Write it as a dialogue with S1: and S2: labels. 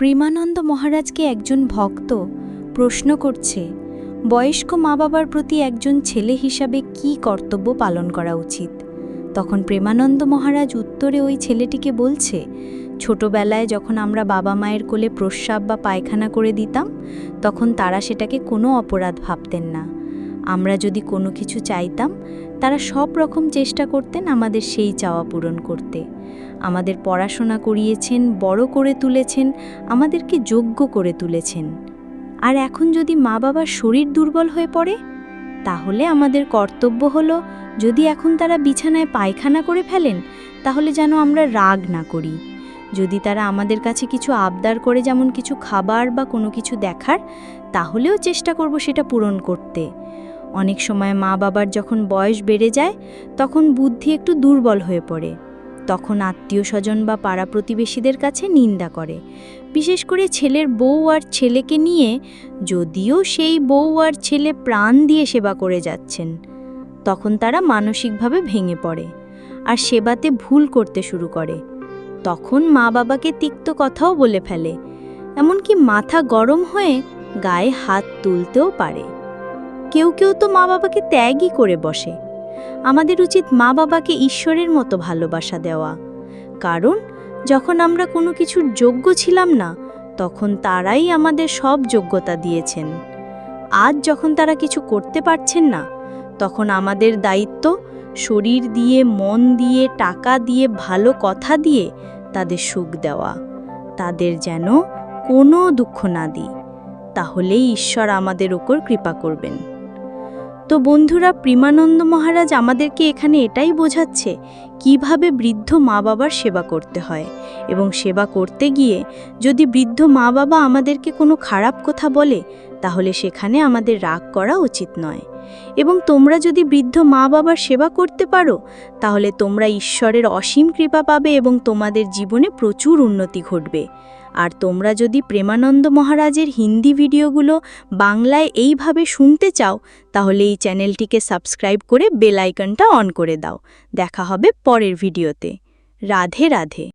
S1: প্রেমানন্দ মহারাজকে একজন ভক্ত প্রশ্ন করছে, বয়স্ক মা বাবার প্রতি একজন ছেলে হিসাবে কি কর্তব্য পালন করা উচিত। তখন প্রেমানন্দ মহারাজ উত্তরে ওই ছেলেটিকে বলছে, ছোটবেলায় যখন আমরা বাবা মায়ের কোলে প্রস্রাব বা পায়খানা করে দিতাম, তখন তারা সেটাকে কোনো অপরাধ ভাবতেন না। আমরা যদি কোনো কিছু চাইতাম, তারা সব রকম চেষ্টা করতেন আমাদের সেই চাওয়া পূরণ করতে। আমাদের পড়াশোনা করিয়েছেন, বড় করে তুলেছেন, আমাদেরকে যোগ্য করে তুলেছেন। আর এখন যদি মা বাবার শরীর দুর্বল হয়ে পড়ে, তাহলে আমাদের কর্তব্য হলো, যদি এখন তারা বিছানায় পায়খানা করে ফেলেন, তাহলে যেন আমরা রাগ না করি। যদি তারা আমাদের কাছে কিছু আবদার করে, যেমন কিছু খাবার বা কোনো কিছু দেখার, তাহলেও চেষ্টা করব সেটা পূরণ করতে। অনেক সময় মা বাবার যখন বয়স বেড়ে যায়, তখন বুদ্ধি একটু দুর্বল হয়ে পড়ে। তখন আত্মীয় স্বজন বা পাড়া প্রতিবেশীদের কাছে নিন্দা করে, বিশেষ করে ছেলের বউ আর ছেলেকে নিয়ে, যদিও সেই বউ আর ছেলে প্রাণ দিয়ে সেবা করে যাচ্ছেন। তখন তারা মানসিকভাবে ভেঙে পড়ে আর সেবাতে ভুল করতে শুরু করে। তখন মা বাবাকে তিক্ত কথাও বলে ফেলে, এমনকি মাথা গরম হয়ে গায়ে হাত তুলতেও পারে। কেউ কেউ তো মা বাবাকে ত্যাগই করে বসে। আমাদের উচিত মা বাবাকে ঈশ্বরের মতো ভালোবাসা দেওয়া, কারণ যখন আমরা কোনো কিছুর যোগ্য ছিলাম না, তখন তারাই আমাদের সব যোগ্যতা দিয়েছেন। আজ যখন তারা কিছু করতে পারছেন না, তখন আমাদের দায়িত্ব শরীর দিয়ে, মন দিয়ে, টাকা দিয়ে, ভালো কথা দিয়ে তাদের সুখ দেওয়া, তাদের যেন কোনো দুঃখ না দিই। তাহলেই ঈশ্বর আমাদের ওপর কৃপা করবেন। তো বন্ধুরা, প্রেমানন্দ মহারাজ আমাদেরকে এখানে এটাই বোঝাচ্ছে কিভাবে বৃদ্ধ মা বাবার সেবা করতে হয়, এবং সেবা করতে গিয়ে যদি বৃদ্ধ মা বাবা আমাদেরকে কোনো খারাপ কথা বলে, তাহলে সেখানে আমাদের রাগ করা উচিত নয়। এবং তোমরা যদি বৃদ্ধ মা বাবার সেবা করতে পারো, তাহলে তোমরা ঈশ্বরের অসীম কৃপা পাবে এবং তোমাদের জীবনে প্রচুর উন্নতি ঘটবে। আর তোমরা যদি প্রেমানন্দ মহারাজের হিন্দি ভিডিওগুলো বাংলায় এইভাবে শুনতে চাও, তাহলে এই চ্যানেলটিকে সাবস্ক্রাইব করে বেল আইকনটা অন করে দাও। দেখা হবে পরের ভিডিওতে। রাধে রাধে।